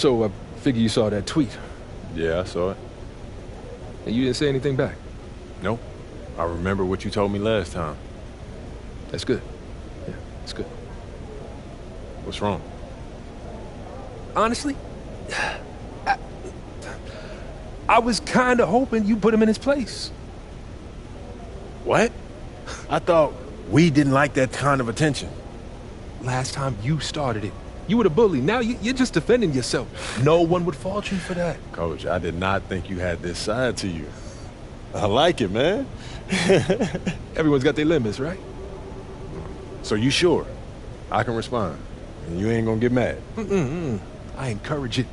So I figure you saw that tweet. Yeah, I saw it. And you didn't say anything back? Nope. I remember what you told me last time. That's good. Yeah, that's good. What's wrong? Honestly, I was kind of hoping you put him in his place. What? I thought we didn't like that kind of attention. Last time you started it. You were the bully. Now you're just defending yourself. No one would fault you for that. Coach, I did not think you had this side to you. I like it, man. Everyone's got their limits, right? So you sure? I can respond. And you ain't gonna get mad? I encourage it.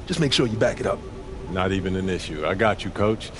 Just make sure you back it up. Not even an issue. I got you, Coach.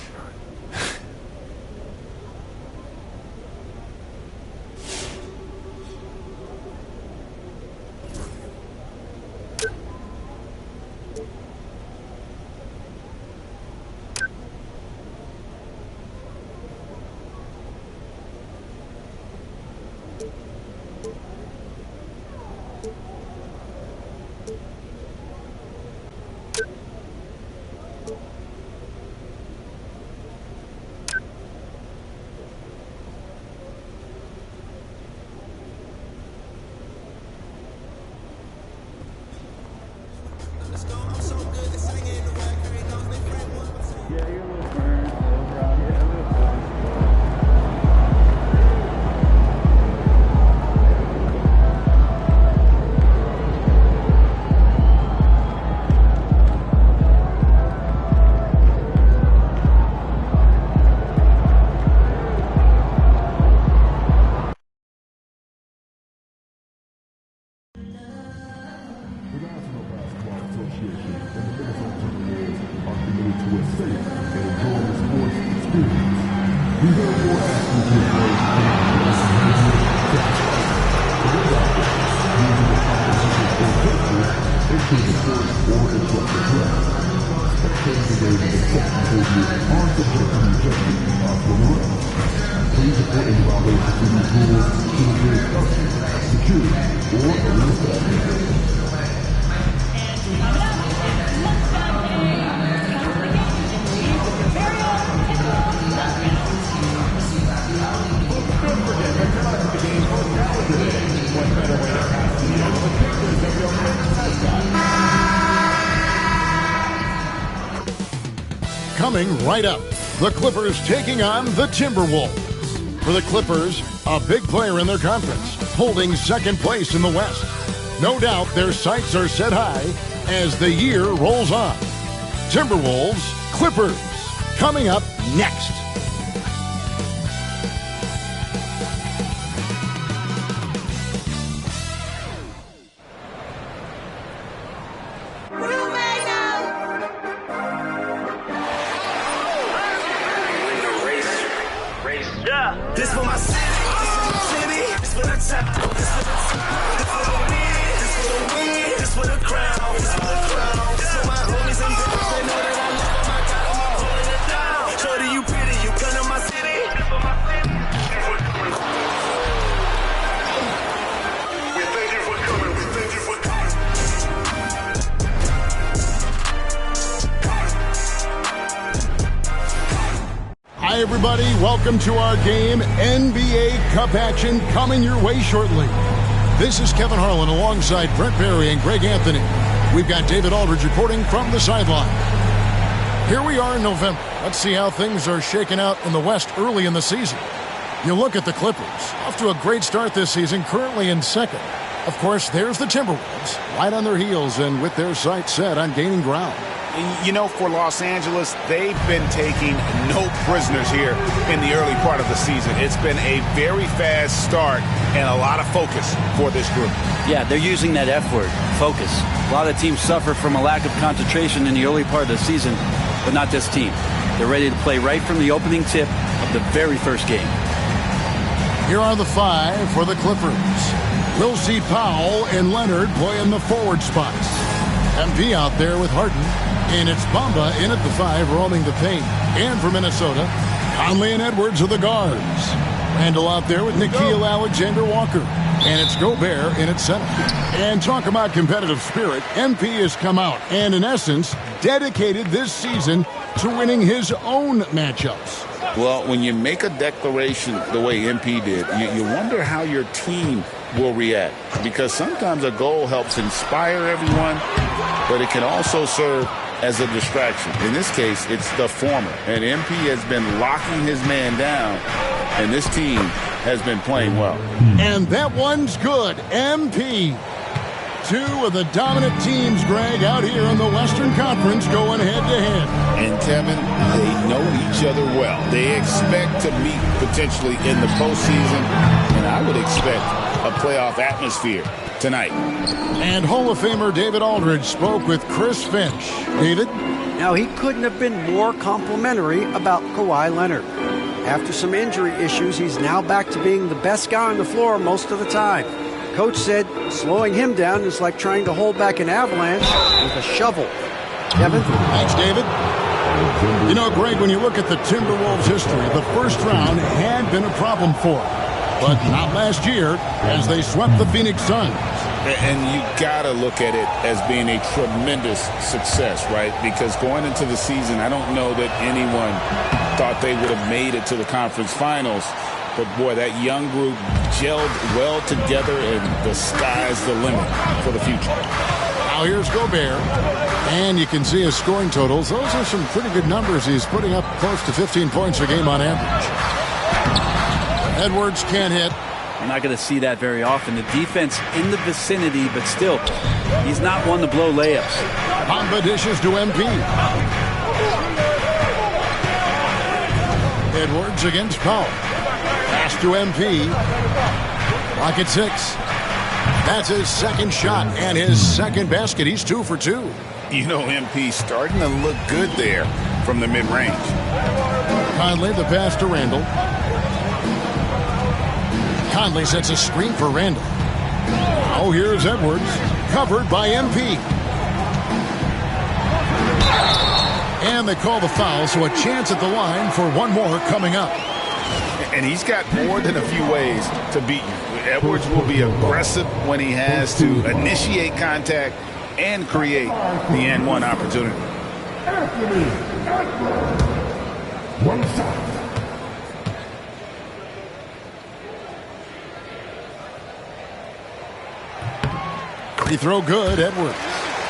Coming right up, the Clippers taking on the Timberwolves. For the Clippers, a big player in their conference, holding second place in the West. No doubt their sights are set high as the year rolls on. Timberwolves, Clippers, coming up next. This for my city, this for the top, this for the top, this for the win, this for the win, this for the crown, this for the crown, this for my homies and brothers, they know that I love them, I got them all holding it down. Shorty, you pretty, you come to my city, this for my city. We thank you for coming, we thank you for coming. Hi, everybody. Welcome to our game. NBA Cup action coming your way shortly. This is Kevin Harlan alongside Brent Barry and Greg Anthony. We've got David Aldridge reporting from the sideline. Here we are in November. Let's see how things are shaking out in the West early in the season. You look at the Clippers, off to a great start this season, currently in second. Of course, there's the Timberwolves, right on their heels and with their sights set on gaining ground. You know, for Los Angeles, they've been taking no prisoners here in the early part of the season. It's been a very fast start and a lot of focus for this group. Yeah, they're using that F word, focus. A lot of teams suffer from a lack of concentration in the early part of the season, but not this team. They're ready to play right from the opening tip of the very first game. Here are the five for the Clippers. We'll see Powell and Leonard play in the forward spots. MP out there with Harden. And it's Bamba in at the five, roaming the paint. And for Minnesota, Conley and Edwards are the guards. Randall out there with Nickeil Alexander-Walker. And it's Gobert in its center. And talk about competitive spirit. MP has come out and, in essence, dedicated this season to winning his own matchups. Well, when you make a declaration the way MP did, you wonder how your team will react. Because sometimes a goal helps inspire everyone, but it can also serve as a distraction. In this case, it's the former. And MP has been locking his man down, and this team has been playing well. And that one's good. MP. Two of the dominant teams, Greg, out here in the Western Conference going head-to-head. And, Kevin, they know each other well. They expect to meet potentially in the postseason, and I would expect a playoff atmosphere tonight. And Hall of Famer David Aldridge spoke with Chris Finch. David? Now, he couldn't have been more complimentary about Kawhi Leonard. After some injury issues, he's now back to being the best guy on the floor most of the time. Coach said slowing him down is like trying to hold back an avalanche with a shovel. Kevin? Thanks, David. You know, Greg, when you look at the Timberwolves' history, the first round had been a problem for them. But not last year, as they swept the Phoenix Suns. And you got to look at it as being a tremendous success, right? Because going into the season, I don't know that anyone thought they would have made it to the conference finals. But, boy, that young group gelled well together, and the sky's the limit for the future. Now here's Gobert. And you can see his scoring totals. Those are some pretty good numbers. He's putting up close to 15 points a game on average. Edwards can't hit. You're not going to see that very often. The defense in the vicinity, but still, he's not one to blow layups. Bamba dishes to MP. Edwards against Powell. Pass to MP. Clock at 6. That's his second shot and his second basket. He's 2 for 2. You know, MP starting to look good there from the mid-range. Conley, the pass to Randall. Conley sets a screen for Randall. Now here's Edwards, covered by MP. And they call the foul, so a chance at the line for one more coming up. And he's got more than a few ways to beat you. Edwards will be aggressive when he has to initiate contact and create the and-one opportunity. One shot. Free throw good, Edwards.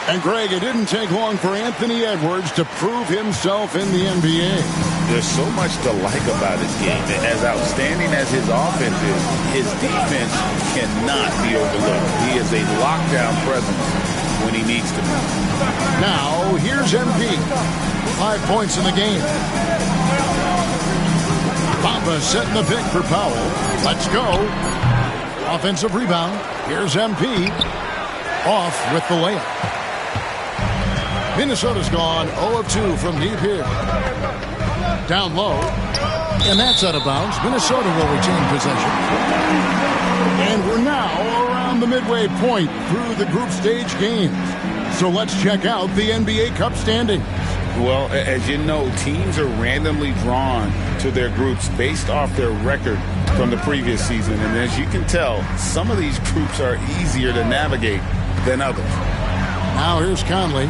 And Greg, it didn't take long for Anthony Edwards to prove himself in the NBA. There's so much to like about his game. As outstanding as his offense is, his defense cannot be overlooked. He is a lockdown presence when he needs to be. Now, here's MP. 5 points in the game. Bamba setting the pick for Powell. Let's go. Offensive rebound. Here's MP. Off with the layup. Minnesota's gone 0 of 2 from deep here. Down low. And that's out of bounds. Minnesota will retain possession. And we're now around the midway point through the group stage games. So let's check out the NBA Cup standings. Well, as you know, teams are randomly drawn to their groups based off their record from the previous season. And as you can tell, some of these groups are easier to navigate than others. Now here's Conley.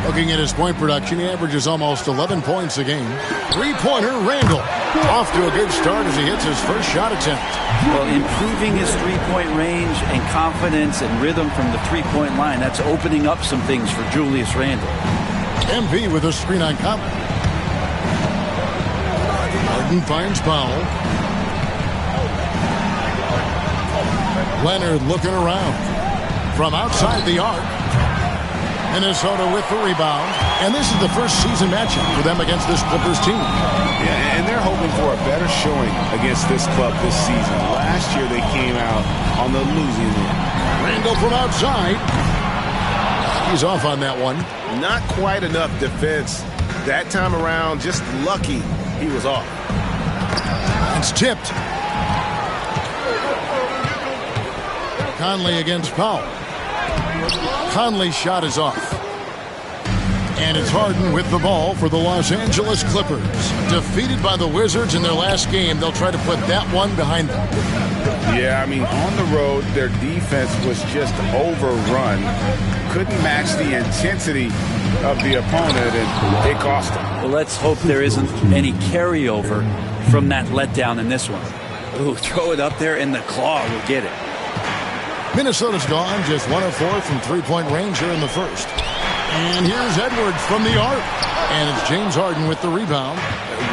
Looking at his point production, he averages almost 11 points a game. Three-pointer, Randall. Off to a good start as he hits his first shot attempt. Well, improving his three-point range and confidence and rhythm from the three-point line, that's opening up some things for Julius Randle. MP with a screen on Conley. Harden finds Powell. Leonard looking around. From outside the arc. Minnesota with the rebound. And this is the first season matchup for them against this Clippers team. Yeah, and they're hoping for a better showing against this club this season. Last year they came out on the losing end. Randall from outside. He's off on that one. Not quite enough defense. That time around, just lucky he was off. It's tipped. Conley against Powell. Conley's shot is off. And it's Harden with the ball for the Los Angeles Clippers. Defeated by the Wizards in their last game, they'll try to put that one behind them. Yeah, I mean, on the road, their defense was just overrun. Couldn't match the intensity of the opponent, and it cost them. Well, let's hope there isn't any carryover from that letdown in this one. Ooh, throw it up there, and the claw will get it. Minnesota's gone just 1 of 4 from three-point range here in the first. And here's Edwards from the arc. And it's James Harden with the rebound.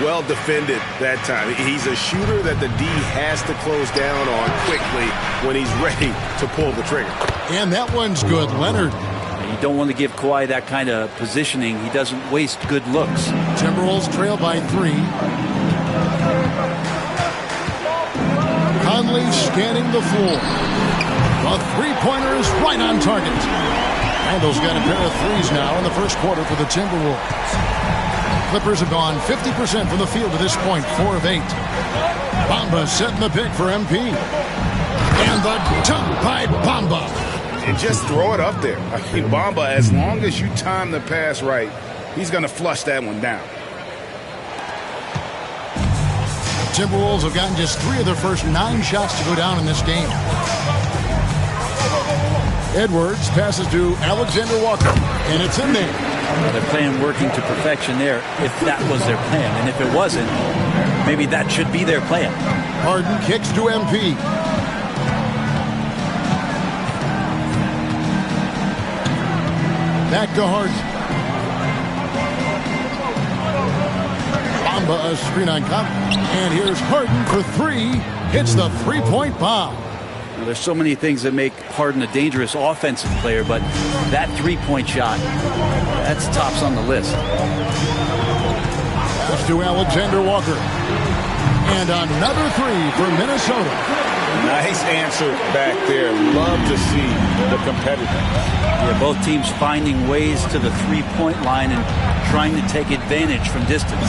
Well defended that time. He's a shooter that the D has to close down on quickly when he's ready to pull the trigger. And that one's good. Leonard. You don't want to give Kawhi that kind of positioning. He doesn't waste good looks. Timberwolves trail by 3. Conley scanning the floor. The three-pointer is right on target. Randall's got a pair of threes now in the first quarter for the Timberwolves. Clippers have gone 50% from the field to this point, 4 of 8. Bamba setting the pick for MP. And the dunk by Bamba. And just throw it up there. I mean, Bamba, as long as you time the pass right, he's going to flush that one down. Timberwolves have gotten just 3 of their first 9 shots to go down in this game. Edwards passes to Alexander Walker, and it's in there. Their plan working to perfection there, if that was their plan. And if it wasn't, maybe that should be their plan. Harden kicks to MP. Back to Harden. Bamba a screen on Conley. And here's Harden for 3. Hits the three-point bomb. Well, there's so many things that make Harden a dangerous offensive player, but that three-point shot, that's tops on the list. Pass to Alexander Walker. And another 3 for Minnesota. Nice answer back there. Love to see the competitiveness. Yeah, both teams finding ways to the three-point line and trying to take advantage from distance.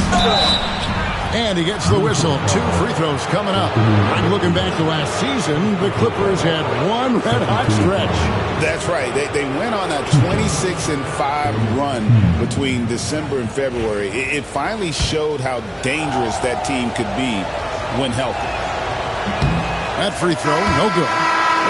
And he gets the whistle. 2 free throws coming up. I'm looking back to last season. The Clippers had one red-hot stretch. That's right. They went on a 26-5 run between December and February. It finally showed how dangerous that team could be when healthy. That free throw, no good.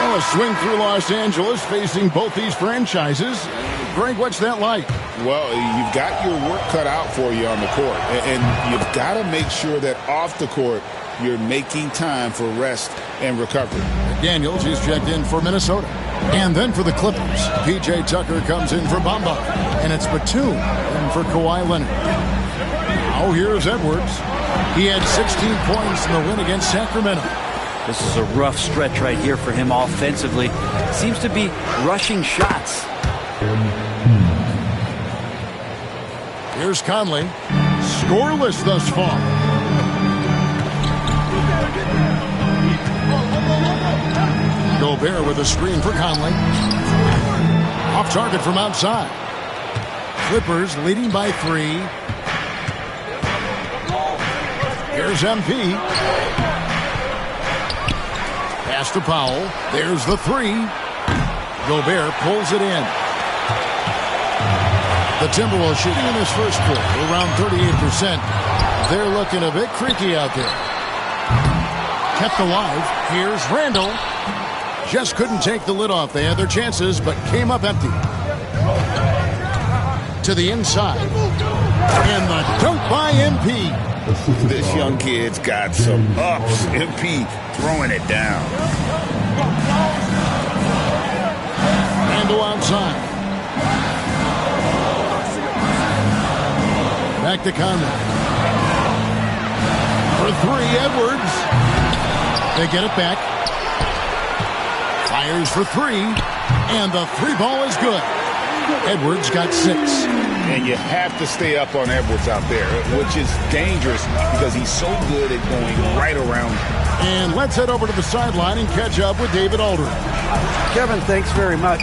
Well, a swing through Los Angeles facing both these franchises. Greg, what's that like? Well, you've got your work cut out for you on the court, and you've got to make sure that off the court you're making time for rest and recovery. Daniels is checked in for Minnesota. And then for the Clippers, P.J. Tucker comes in for Bamba. And it's Batum in for Kawhi Leonard. Now here's Edwards. He had 16 points in the win against Sacramento. This is a rough stretch right here for him offensively. Seems to be rushing shots. Here's Conley. Scoreless thus far. Gobert with a screen for Conley. Off target from outside. Clippers leading by 3. Here's MP. Pass to Powell. There's the 3. Gobert pulls it in. The Timberwolves shooting in this first quarter around 38%. They're looking a bit creaky out there. Kept alive. Here's Randall. Just couldn't take the lid off. They had their chances, but came up empty. To the inside. And the dunk by MP. This young kid's got some ups. MP throwing it down. Randall outside. Back to Conley. For 3, Edwards. They get it back. Fires for 3. And the 3 ball is good. Edwards got 6. And you have to stay up on Edwards out there, which is dangerous because he's so good at going right around. And let's head over to the sideline and catch up with David Aldridge. Kevin, thanks very much.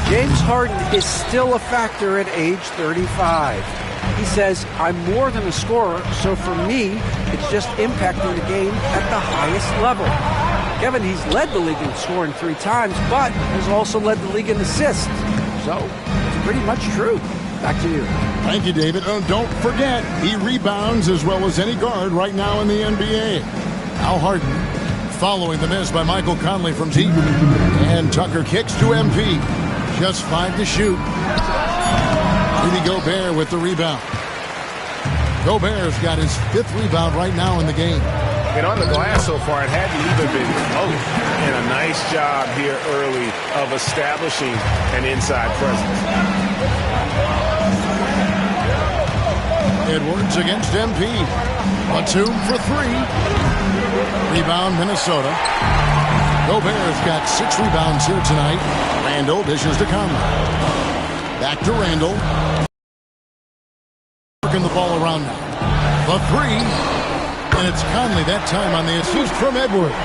James Harden is still a factor at age 35. He says, I'm more than a scorer, so for me, it's just impacting the game at the highest level. Kevin, he's led the league in scoring 3 times, but has also led the league in assists. So, it's pretty much true. Back to you. Thank you, David. Oh, don't forget, he rebounds as well as any guard right now in the NBA. Al Harden, following the miss by Michael Conley from deep. And Tucker kicks to MP. Just 5 to shoot. Rudy Gobert with the rebound. Gobert's got his 5th rebound right now in the game. And on the glass so far, it hadn't even been close. And a nice job here early of establishing an inside presence. Edwards against MP. Batum for 3. Rebound Minnesota. Gobert's got 6 rebounds here tonight. Randall dishes to Conley. Back to Randall. Working the ball around now. The 3. And it's Conley that time on the assist from Edwards.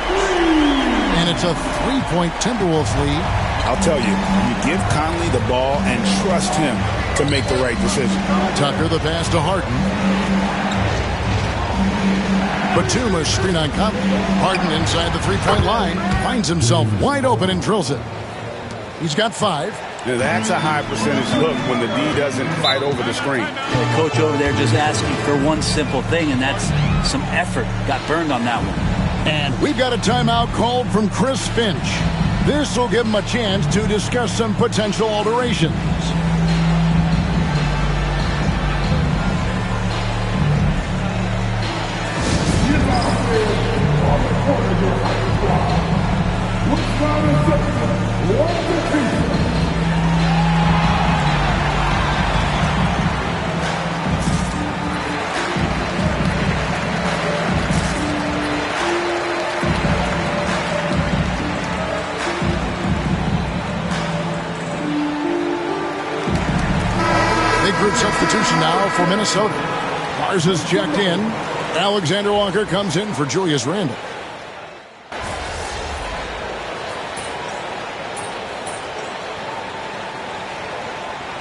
And it's a 3-point Timberwolves lead. I'll tell you, you give Conley the ball and trust him to make the right decision. Tucker the pass to Harden. Batum a screen on Conley. Harden inside the 3-point line. Finds himself wide open and drills it. He's got 5. Now that's a high percentage look when the D doesn't fight over the screen. The coach over there just asking for one simple thing, and that's some effort. Got burned on that one. And we've got a timeout called from Chris Finch. This will give him a chance to discuss some potential alterations. Group substitution now for Minnesota. Mars is checked in. Alexander Walker comes in for Julius Randle.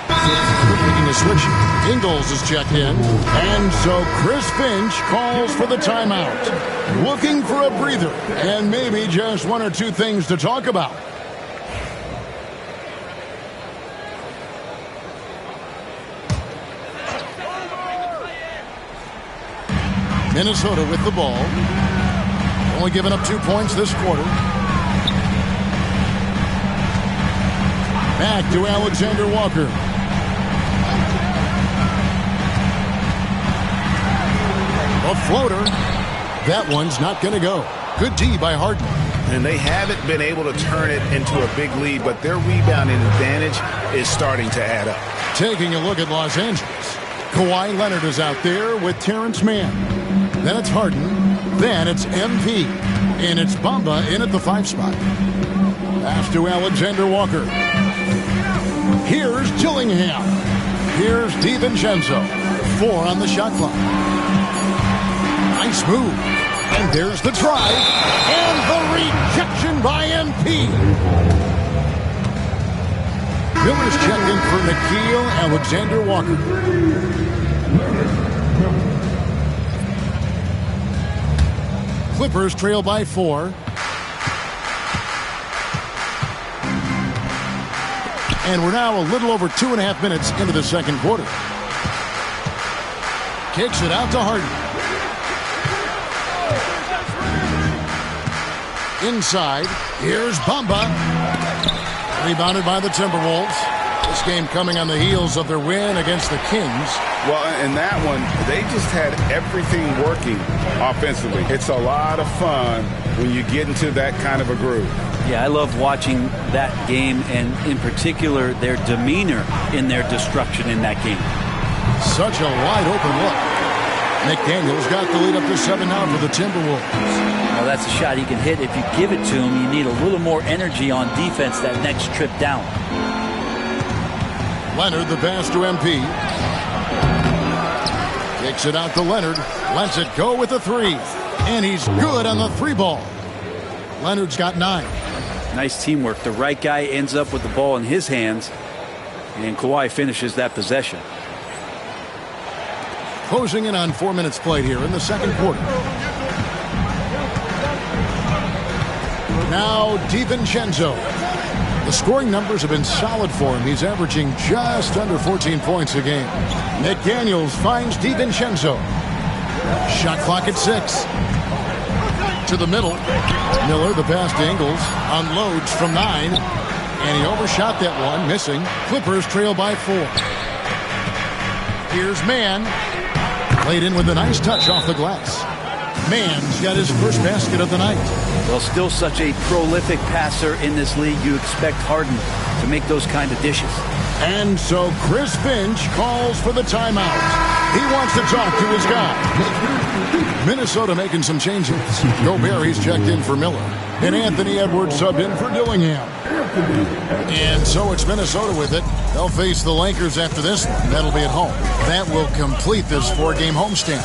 Making a switch. Ingles is checked in. And so Chris Finch calls for the timeout. Looking for a breather and maybe just 1 or 2 things to talk about. Minnesota with the ball. Only giving up 2 points this quarter. Back to Alexander Walker. A floater. That one's not going to go. Good D by Harden. And they haven't been able to turn it into a big lead, but their rebounding advantage is starting to add up. Taking a look at Los Angeles. Kawhi Leonard is out there with Terrence Mann. Then it's Harden. Then it's MP. And it's Bamba in at the 5 spot. Pass to Alexander Walker. Here's Dillingham. Here's DiVincenzo. 4 on the shot clock. Nice move. And there's the drive. And the rejection by MP. Miller's checked in for Nickeil Alexander-Walker. Clippers trail by 4. And we're now a little over 2.5 minutes into the second quarter. Kicks it out to Harden. Inside, here's Bamba. Rebounded by the Timberwolves. This game coming on the heels of their win against the Kings. Well, in that one, they just had everything working offensively. It's a lot of fun when you get into that kind of a groove. Yeah, I love watching that game, and in particular, their demeanor in their destruction in that game. Such a wide-open look. McDaniels got the lead up to 7 now for the Timberwolves. Well, that's a shot he can hit. If you give it to him, you need a little more energy on defense that next trip down. Leonard, the pass to MP. Kicks it out to Leonard. Lets it go with the 3. And he's good on the 3 ball. Leonard's got 9. Nice teamwork. The right guy ends up with the ball in his hands, and Kawhi finishes that possession. Closing in on 4 minutes played here in the second quarter. Now DiVincenzo. The scoring numbers have been solid for him. He's averaging just under 14 points a game. McDaniels finds DiVincenzo. Shot clock at 6. to the middle. Miller, the pass to Ingles, unloads from 9. And he overshot that one, missing. Clippers trail by 4. Here's Mann. Laid in with a nice touch off the glass. Mann's got his first basket of the night. Well, still such a prolific passer in this league. You expect Harden to make those kind of dishes. And so Chris Finch calls for the timeout. He wants to talk to his guy. Minnesota making some changes. Gobert, he's checked in for Miller. And Anthony Edwards subbed in for Dillingham. And so it's Minnesota with it. They'll face the Lakers after this one. That'll be at home. That will complete this 4-game homestand.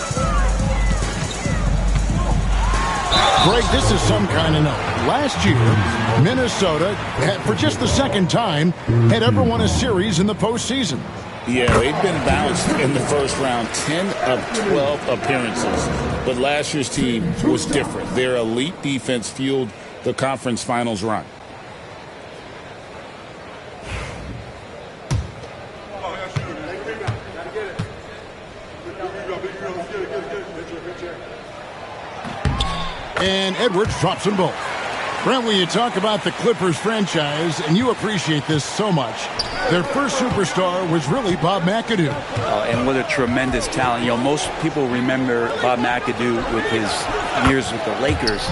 Greg, this is some kind of note. Last year, Minnesota, for just the second time, had ever won a series in the postseason. Yeah, they've been bounced in the first round, 10 of 12 appearances. But last year's team was different. Their elite defense fueled the conference finals run. And Edwards drops them both. Brent, when you talk about the Clippers franchise, and you appreciate this so much, their first superstar was really Bob McAdoo. And what a tremendous talent. You know, most people remember Bob McAdoo with his years with the Lakers.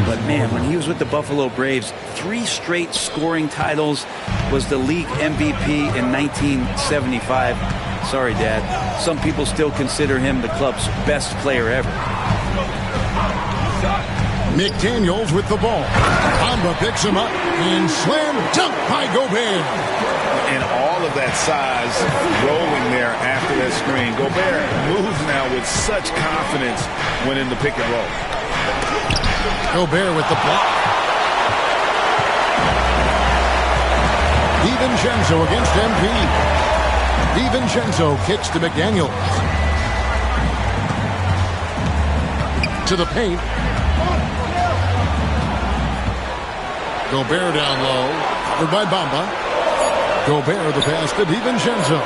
But, man, when he was with the Buffalo Braves, 3 straight scoring titles, was the league MVP in 1975. Sorry, Dad. Some people still consider him the club's best player ever. McDaniels with the ball. Bamba picks him up and slam dunk by Gobert. And all of that size rolling there after that screen. Gobert moves now with such confidence when in the pick and roll. Gobert with the block. DiVincenzo against MP. DiVincenzo kicks to McDaniels. To the paint. Gobert down low, covered by Bamba. Gobert the pass to DiVincenzo.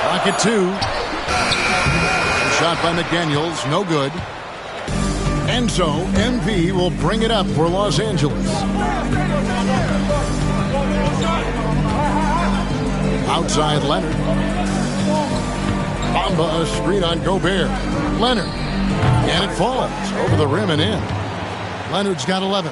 Pocket 2. Shot by McDaniels, no good. And so MP will bring it up for Los Angeles. Outside Leonard. Bamba a screen on Gobert. Leonard. And it falls over the rim and in. Leonard's got 11.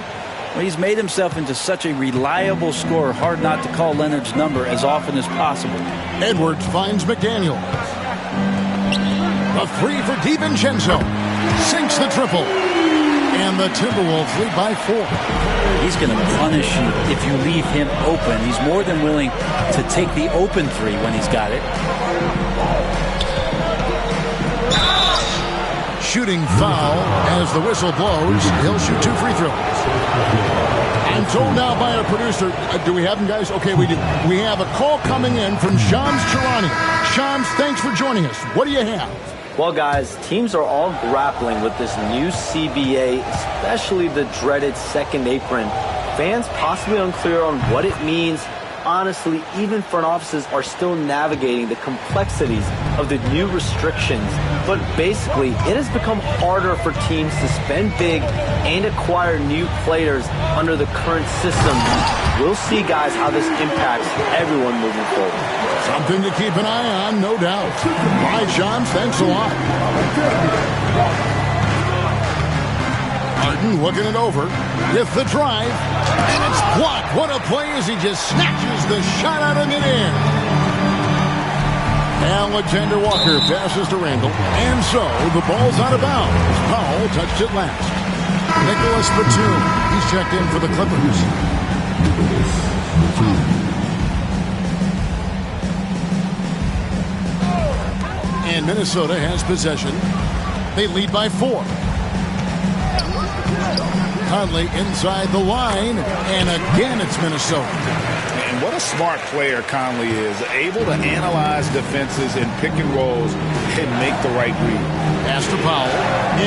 Well, he's made himself into such a reliable scorer, hard not to call Leonard's number as often as possible. Edwards finds McDaniels. A 3 for DiVincenzo. Sinks the triple. And the Timberwolves lead by 4. He's going to punish you if you leave him open. He's more than willing to take the open 3 when he's got it. Shooting foul as the whistle blows. He'll shoot 2 free throws. I'm told now by our producer, do we have them, guys? Okay, we do. We have a call coming in from Shams Charania. Shams, thanks for joining us. What do you have? Well, guys, teams are all grappling with this new CBA, especially the dreaded second apron. Fans possibly unclear on what it means. Honestly, even front offices are still navigating the complexities of the new restrictions. But basically, it has become harder for teams to spend big and acquire new players under the current system. We'll see, guys, how this impacts everyone moving forward. Something to keep an eye on, no doubt. All right, Shams, thanks a lot. Harden looking it over with the drive, and it's blocked. What a play as he just snatches the shot out of midair. Alexander Walker passes to Randall, and so the ball's out of bounds. Powell touched it last. Nicholas Batum, he's checked in for the Clippers. And Minnesota has possession. They lead by 4. Conley inside the line, and again it's Minnesota. And what a smart player Conley is, able to analyze defenses in pick and rolls and make the right read. Pass to Powell,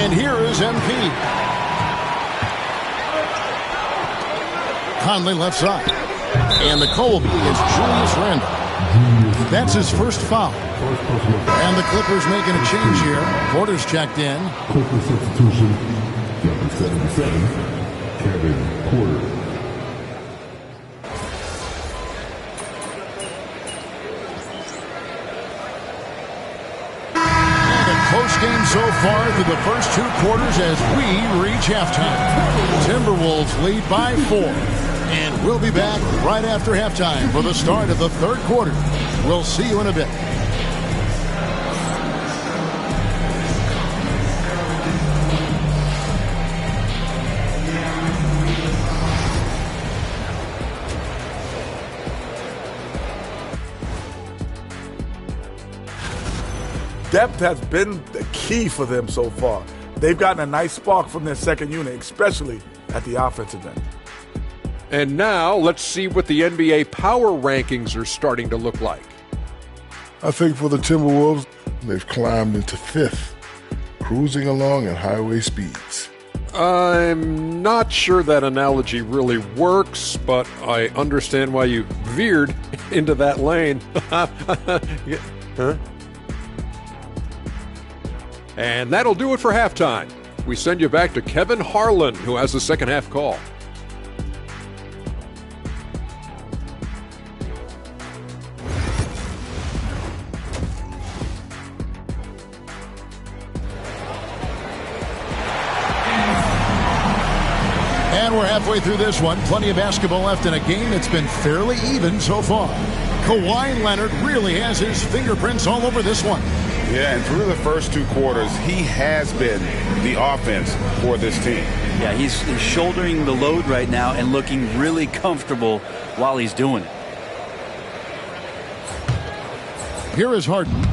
and here is MP. Conley left side, and the call will be against Julius Randle. That's his first foul. And the Clippers making a change here. Porter's checked in. Clippers substitution. 77, Kevin Porter. Close game so far through the first 2 quarters as we reach halftime. Timberwolves lead by 4. And we'll be back right after halftime for the start of the 3rd quarter. We'll see you in a bit. Depth has been the key for them so far. They've gotten a nice spark from their second unit, especially at the offensive end. And now let's see what the NBA power rankings are starting to look like. I think for the Timberwolves, they've climbed into 5th, cruising along at highway speeds. I'm not sure that analogy really works, but I understand why you veered into that lane. Huh? And that'll do it for halftime. We send you back to Kevin Harlan, who has the second half call. And we're halfway through this one. Plenty of basketball left in a game that's been fairly even so far. Kawhi Leonard really has his fingerprints all over this one. Yeah, and through the first 2 quarters, he has been the offense for this team. Yeah, he's shouldering the load right now and looking really comfortable while he's doing it. Here is Harden.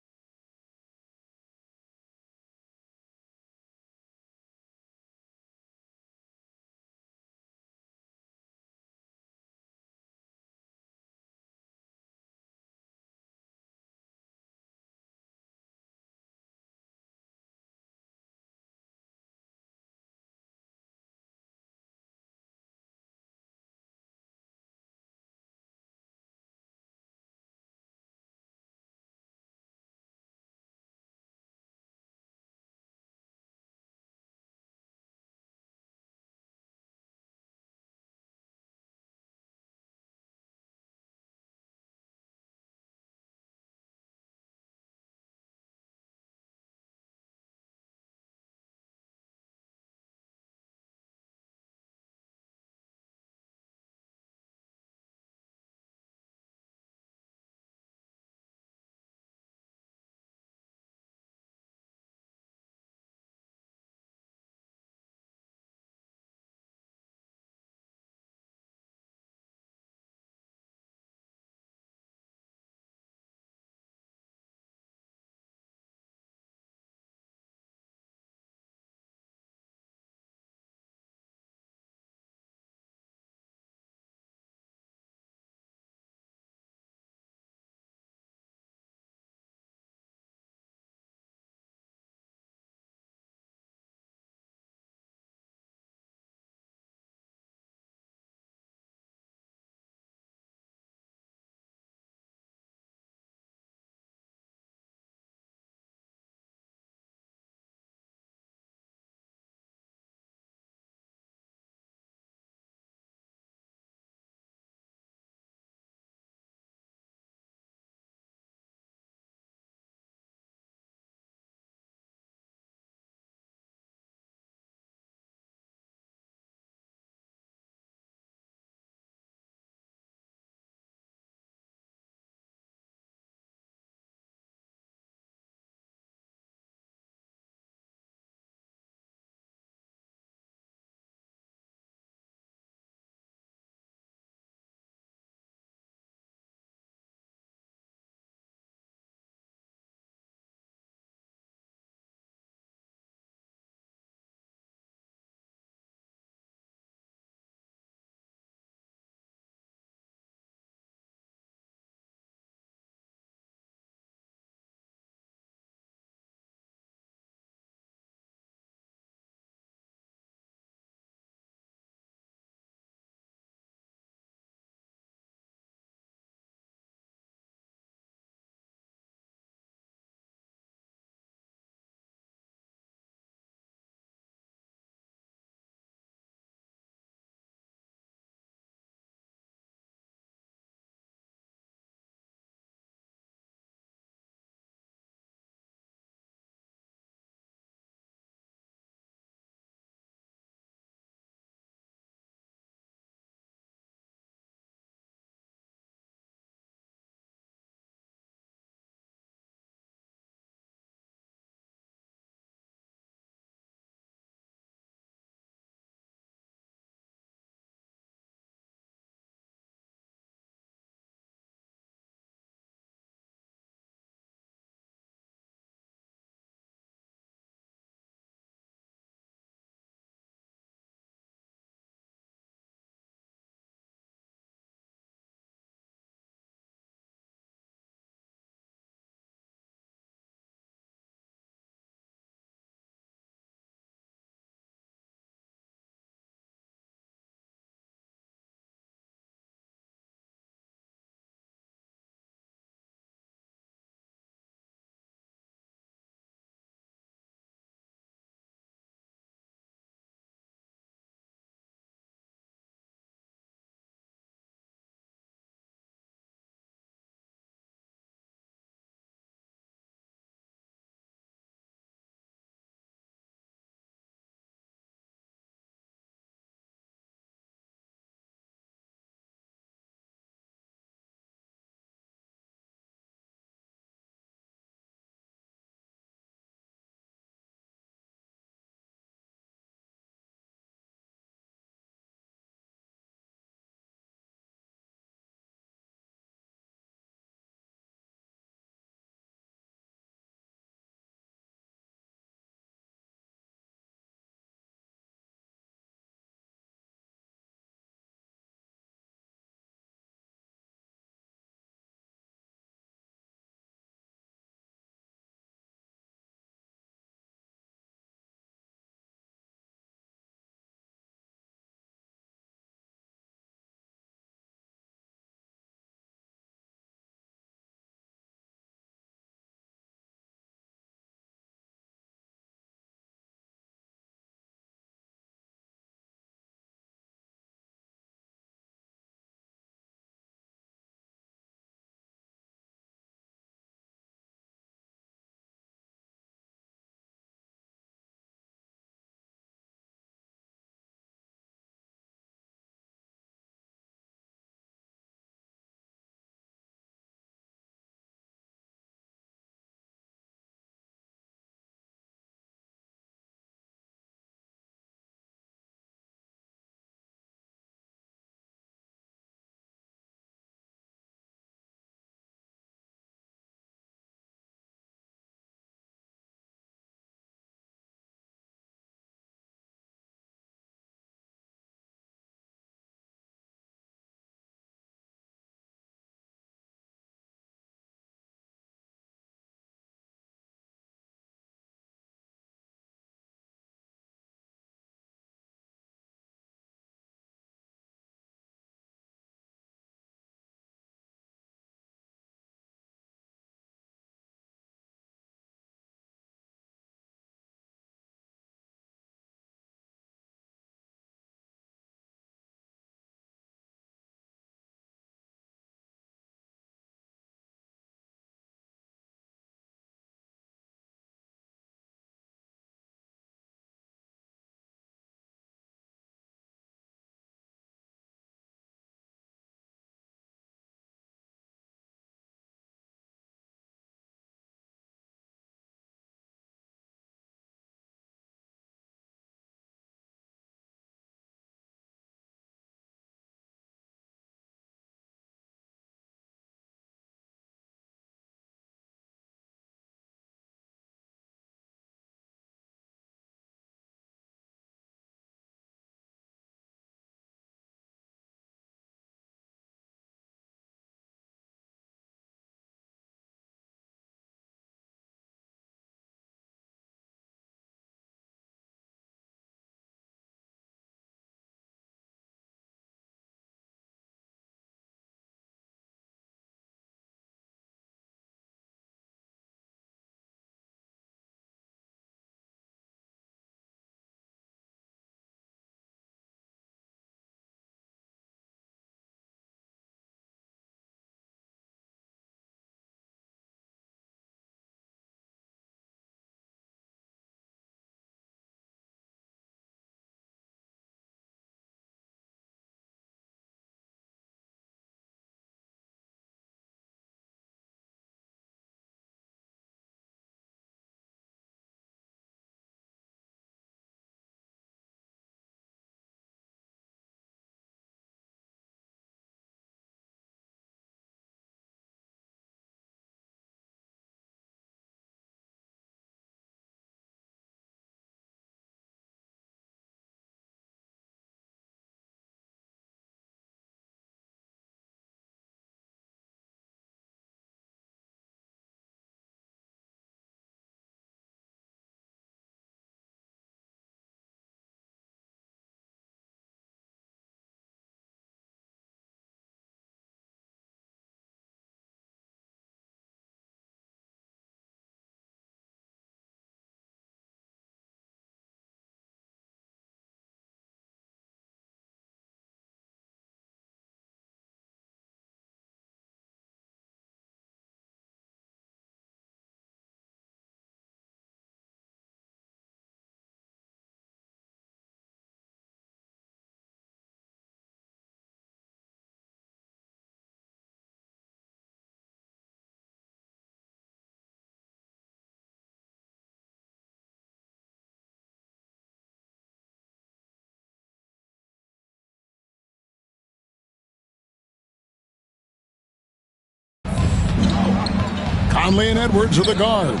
Conley and Edwards are the guards.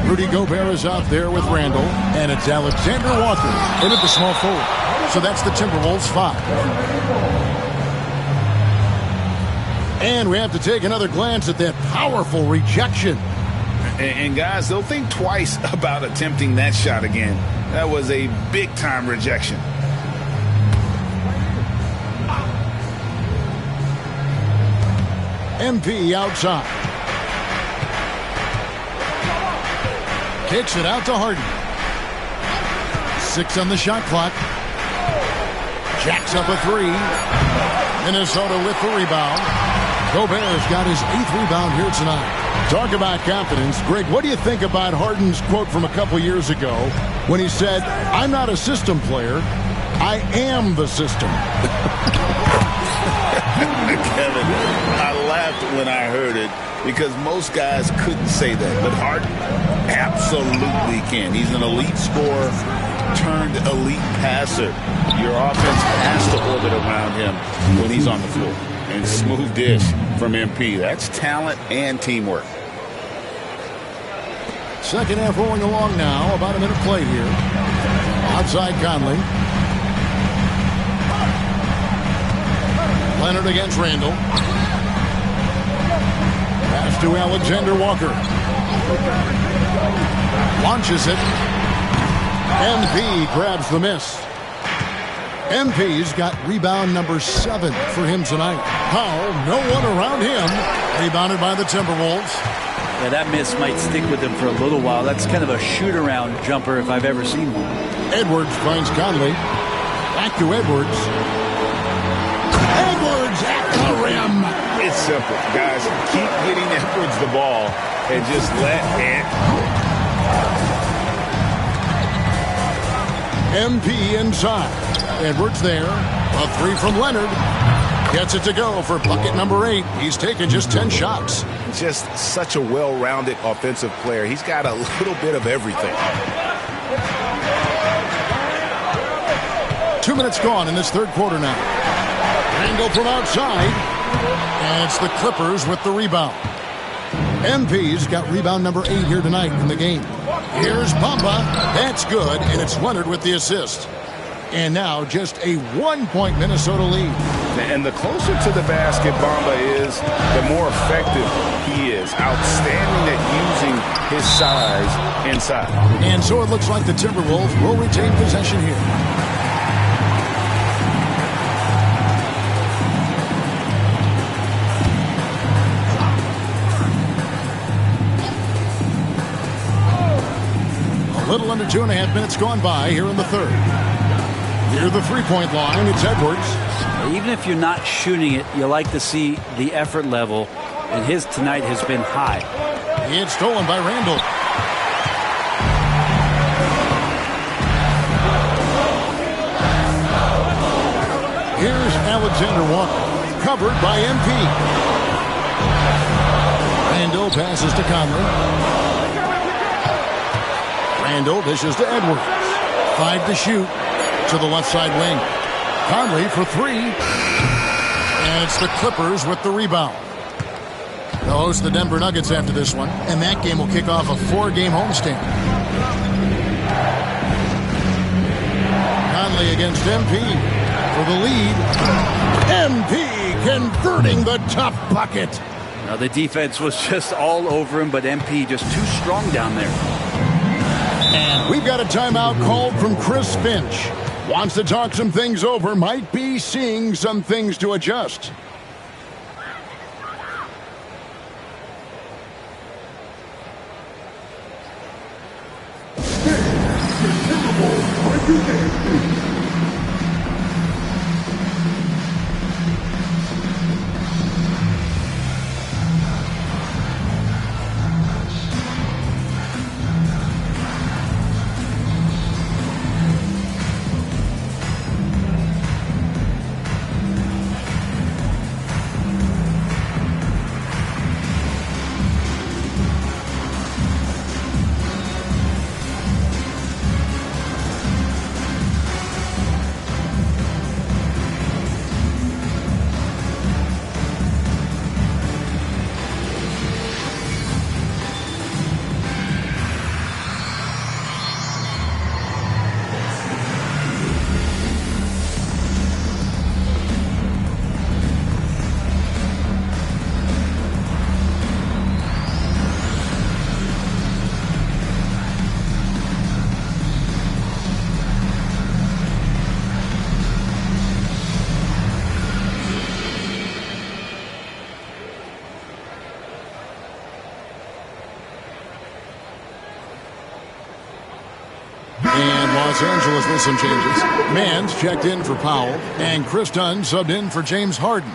Rudy Gobert is out there with Randall, and it's Alexander Walker in at the small forward. So that's the Timberwolves 5. And we have to take another glance at that powerful rejection. And guys, they'll think twice about attempting that shot again. That was a big-time rejection. MP outside. Kicks it out to Harden. 6 on the shot clock. Jacks up a 3. Minnesota with the rebound. Gobert's got his 8th rebound here tonight. Talk about confidence. Greg, what do you think about Harden's quote from a couple years ago when he said, "I'm not a system player, I am the system"? Kevin, I laughed when I heard it because most guys couldn't say that, but Harden absolutely can. He's an elite scorer turned elite passer. Your offense has to orbit around him when he's on the floor. And smooth dish from MP. That's talent and teamwork. Second half rolling along now. About a minute play here. Outside Conley. Leonard against Randall. Pass to Alexander Walker. Launches it. MP grabs the miss. MP's got rebound number 7 for him tonight. Powell, no one around him. Rebounded by the Timberwolves. Yeah, that miss might stick with him for a little while. That's kind of a shoot-around jumper if I've ever seen one. Edwards finds Conley. Back to Edwards. Edwards at the rim. It's simple, guys. Keep getting Edwards the ball and just let it. MP inside. Edwards there. A 3 from Leonard. Gets it to go for bucket number 8. He's taken just 10 shots. Just such a well-rounded offensive player. He's got a little bit of everything. 2 minutes gone in this third quarter now. Randall from outside. And it's the Clippers with the rebound. MP's got rebound number 8 here tonight in the game. Here's Bamba. That's good, and it's Leonard with the assist. And now just a 1-point Minnesota lead. And the closer to the basket Bamba is, the more effective he is. Outstanding at using his size inside. And so it looks like the Timberwolves will retain possession here. A little under 2.5 minutes gone by here in the third. Near the three-point line, it's Edwards. Even if you're not shooting it, you like to see the effort level, and his tonight has been high. It's stolen by Randall. Here's Alexander Walker, covered by MP. Randall passes to Conley. Randall dishes to Edwards. 5 to shoot. To the left side wing. Conley for 3. And it's the Clippers with the rebound. They'll host the Denver Nuggets after this one, and that game will kick off a 4-game homestand. Conley against MP for the lead. MP converting the tough bucket. Now the defense was just all over him, but MP just too strong down there. And we've got a timeout called from Chris Finch. Wants to talk some things over, might be seeing some things to adjust. Los Angeles with some changes. Mans checked in for Powell, and Chris Dunn subbed in for James Harden.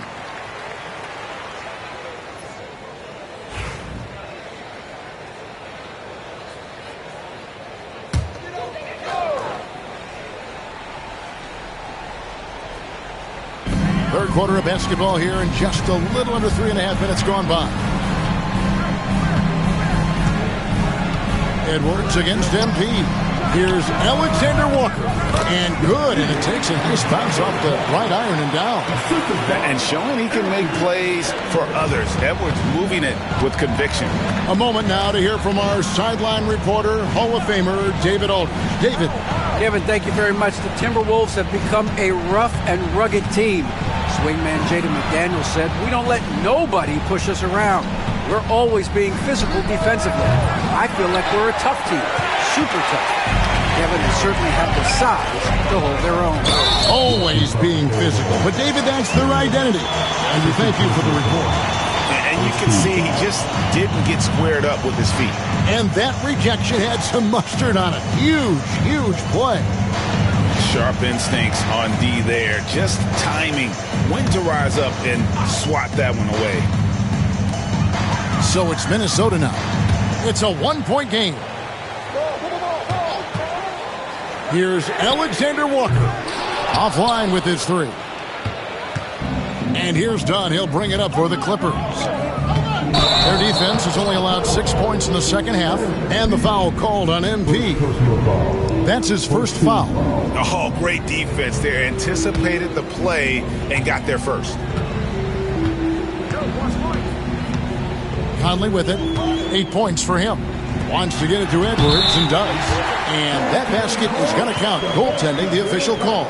Third quarter of basketball here, and just a little under 3.5 minutes gone by. Edwards against MP. Here's Alexander Walker. And good, and it takes a nice bounce off the right iron and down. And showing he can make plays for others. Edwards moving it with conviction. A moment now to hear from our sideline reporter, Hall of Famer David Aldridge. David. Kevin, thank you very much. The Timberwolves have become a rough and rugged team. Swingman Jaden McDaniels said, "We don't let nobody push us around. We're always being physical defensively. I feel like we're a tough team, super tough." Kevin, they certainly have the size to hold their own. Always being physical. But, David, that's their identity. And we thank you for the report. And you can see he just didn't get squared up with his feet. And that rejection had some mustard on it. Huge, huge play. Sharp instincts on D there. Just timing when to rise up and swat that one away. So it's Minnesota now. It's a one-point game. Here's Alexander Walker. Offline with his three. And here's Dunn. He'll bring it up for the Clippers. Their defense has only allowed 6 points in the second half, and the foul called on MP. That's his first foul. Oh, great defense there. Anticipated the play and got there first. Conley with it. 8 points for him. Wants to get it to Edwards and does. And that basket is going to count. Goaltending, the official call.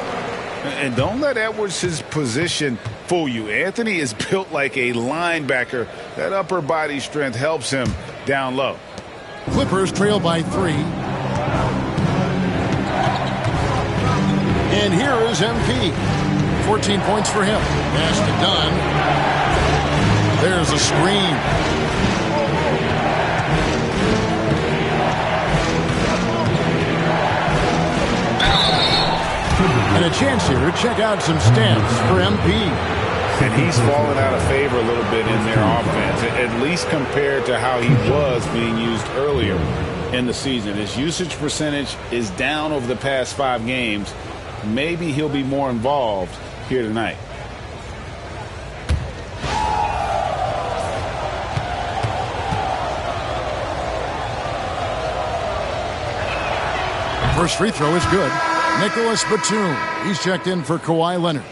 And don't let Edwards' position fool you. Anthony is built like a linebacker. That upper body strength helps him down low. Clippers trail by 3. And here is MP. 14 points for him. Pass to Dunn. There's a screen. And a chance here to check out some stats for MP. And he's fallen out of favor a little bit in their offense, at least compared to how he was being used earlier in the season. His usage percentage is down over the past 5 games. Maybe he'll be more involved here tonight. First free throw is good. Nicholas Batum. He's checked in for Kawhi Leonard.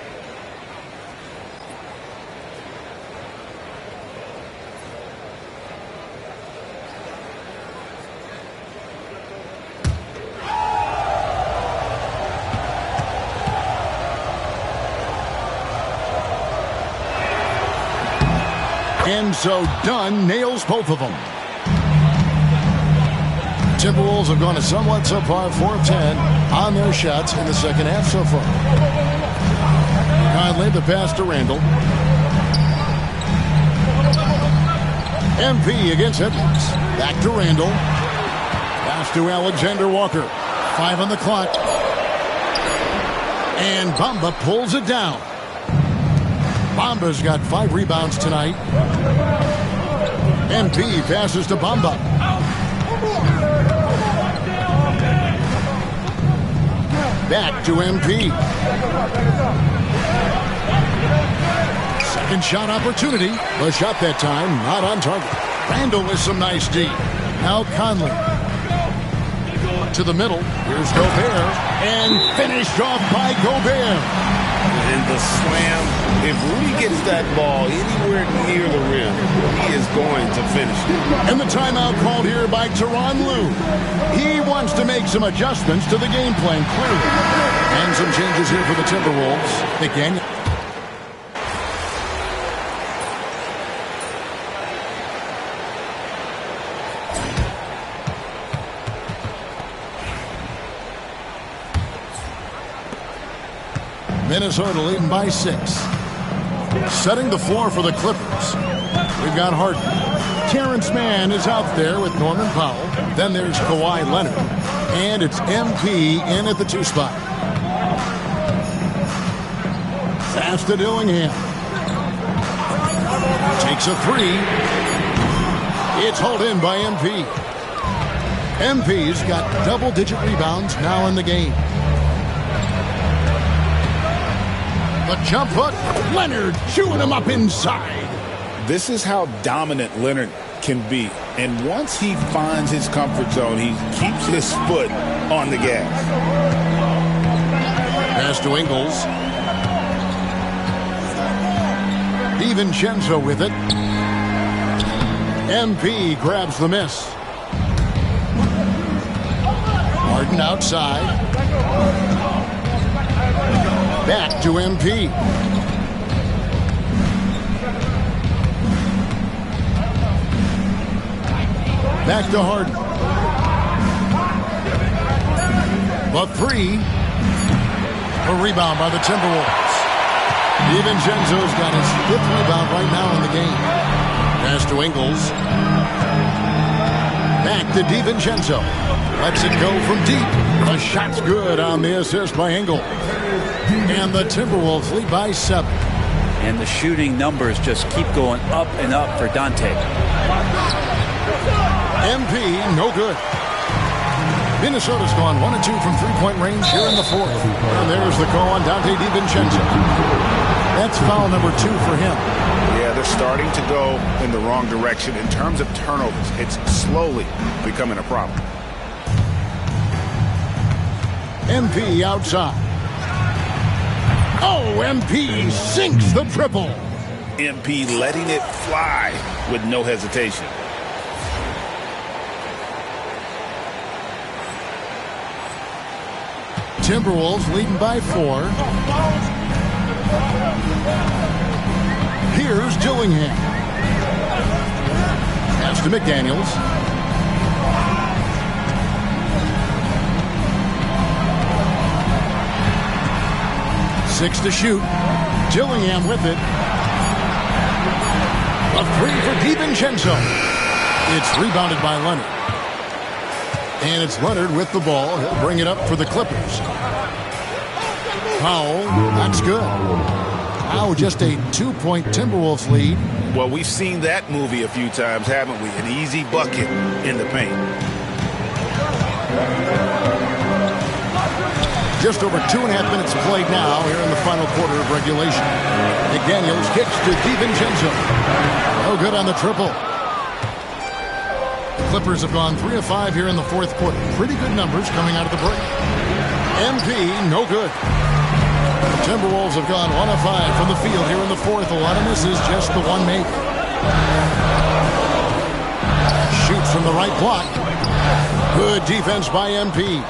And so Dunn nails both of them. Timberwolves have gone a somewhat subpar 4 of 10 on their shots in the second half so far. Conley the pass to Randall. MP against Edwards. Back to Randall. Pass to Alexander Walker. 5 on the clock. And Bamba pulls it down. Bamba's got 5 rebounds tonight. MP passes to Bamba. Back to MP. Second shot opportunity. The shot that time not on target. Randall with some nice D. Now Conley. To the middle. Here's Gobert. And finished off by Gobert. And the slam. If Rudy gets that ball anywhere near the rim, he is going to finish it. And the timeout called here by Tyronn Lue. He wants to make some adjustments to the game plan, clearly. And some changes here for the Timberwolves. Again. Minnesota leading by 6. Setting the floor for the Clippers. We've got Harden. Terrence Mann is out there with Norman Powell. Then there's Kawhi Leonard. And it's MP in at the 2 spot. Pass to Dillingham. Takes a 3. It's hauled in by MP. MP's got double-digit rebounds now in the game. The jump hook. Leonard chewing him up inside. This is how dominant Leonard can be. And once he finds his comfort zone, he keeps his foot on the gas. Pass to Ingles. DiVincenzo with it. MP grabs the miss. Harden outside. Back to MP. Back to Harden. The 3. A rebound by the Timberwolves. DiVincenzo's got his 5th rebound right now in the game. Pass to Ingles. Back to DiVincenzo. Lets it go from deep. The shot's good on the assist by Ingles. And the Timberwolves lead by 7. And the shooting numbers just keep going up and up for Dante. MP, no good. Minnesota's gone 1 and 2 from 3-point range here in the 4th. And there's the call on Dante DiVincenzo. That's foul number 2 for him. Yeah, they're starting to go in the wrong direction in terms of turnovers. It's slowly becoming a problem. MP outside. Oh, MP sinks the triple. MP letting it fly with no hesitation. Timberwolves leading by 4. Here's Dillingham. Pass to McDaniels. Six to shoot. Dillingham with it. A 3 for DiVincenzo. It's rebounded by Leonard. And it's Leonard with the ball. He'll bring it up for the Clippers. Powell, that's good. Now just a 2-point Timberwolves lead. Well, we've seen that movie a few times, haven't we? An easy bucket in the paint. Just over 2.5 minutes played now here in the final quarter of regulation. McDaniels kicks to DiVincenzo. No good on the triple. The Clippers have gone 3 of 5 here in the 4th quarter. Pretty good numbers coming out of the break. MP, no good. The Timberwolves have gone 1 of 5 from the field here in the 4th. A lot of misses, just the 1 make. Shoots from the right block. Good defense by MP.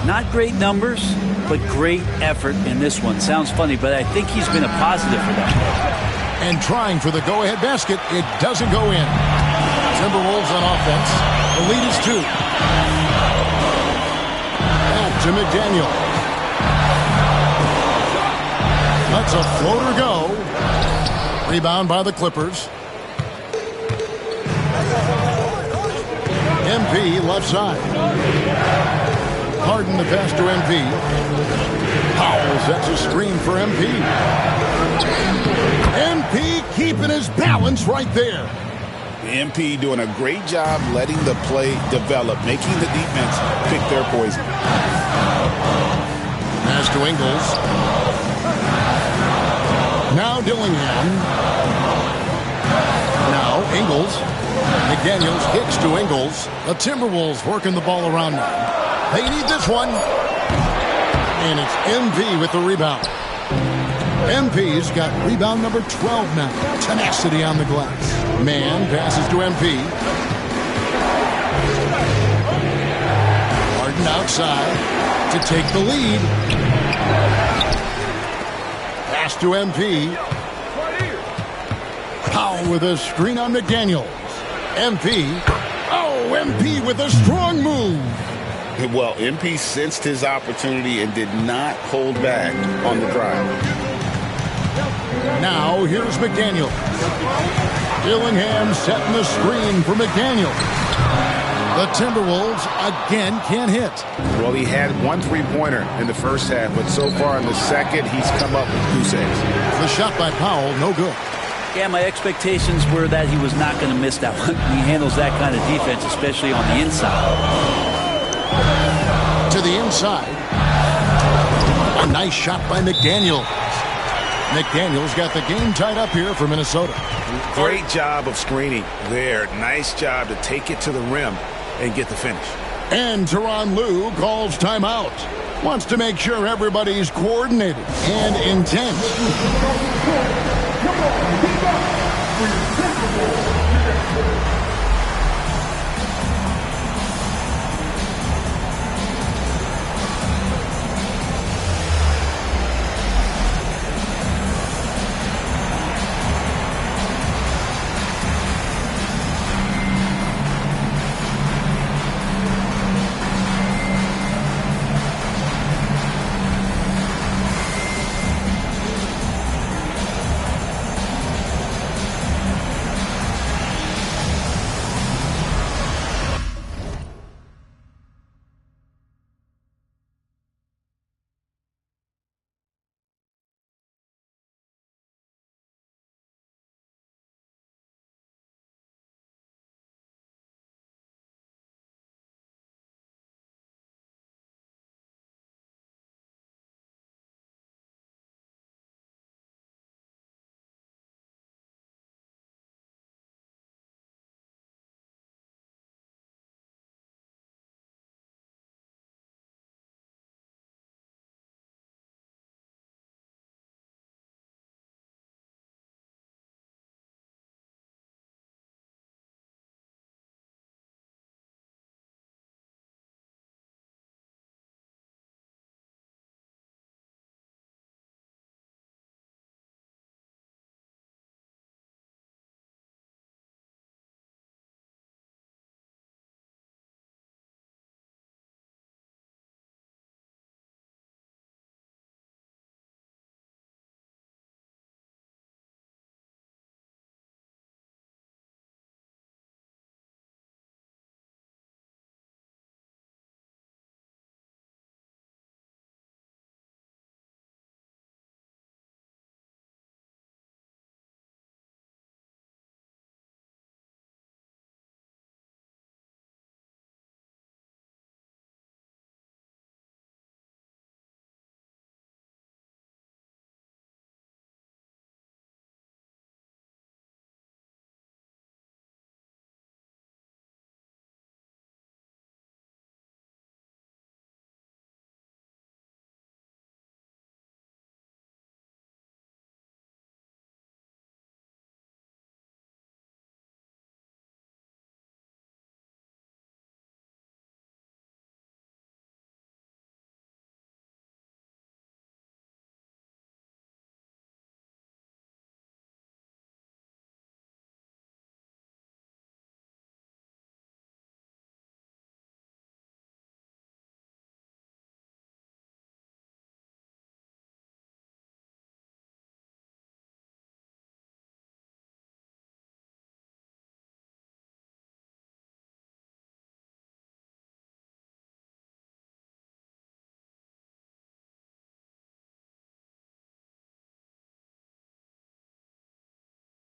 Not great numbers, but great effort in this one. Sounds funny, but I think he's been a positive for them. And trying for the go-ahead basket, it doesn't go in. Timberwolves on offense. The lead is 2. Back to McDaniel. That's a floater go. Rebound by the Clippers. MP left side. Harden the pass to MP. Powell sets a screen for MP. MP keeping his balance right there. MP doing a great job letting the play develop, making the defense pick their poison. Pass to Ingles. Now Dillingham. Now Ingles. McDaniels kicks to Ingles. The Timberwolves working the ball around now. They need this one. And it's MP with the rebound. MP's got rebound number 12 now. Tenacity on the glass. Man passes to MP. Harden outside to take the lead. Pass to MP. Powell with a screen on McDaniels. MP. Oh, MP with a strong move. Well, MP sensed his opportunity and did not hold back on the drive. Now, here's McDaniels. Dillingham setting the screen for McDaniel. The Timberwolves again can't hit. Well, he had 1 3-pointer in the first half, but so far in the second, he's come up with goose eggs. The shot by Powell, no good. Yeah, my expectations were that he was not going to miss that one. He handles that kind of defense, especially on the inside. To the inside. A nice shot by McDaniel. McDaniel's got the game tied up here for Minnesota. Great job of screening there. Nice job to take it to the rim and get the finish. And Tyronn Lue calls timeout. Wants to make sure everybody's coordinated and intent.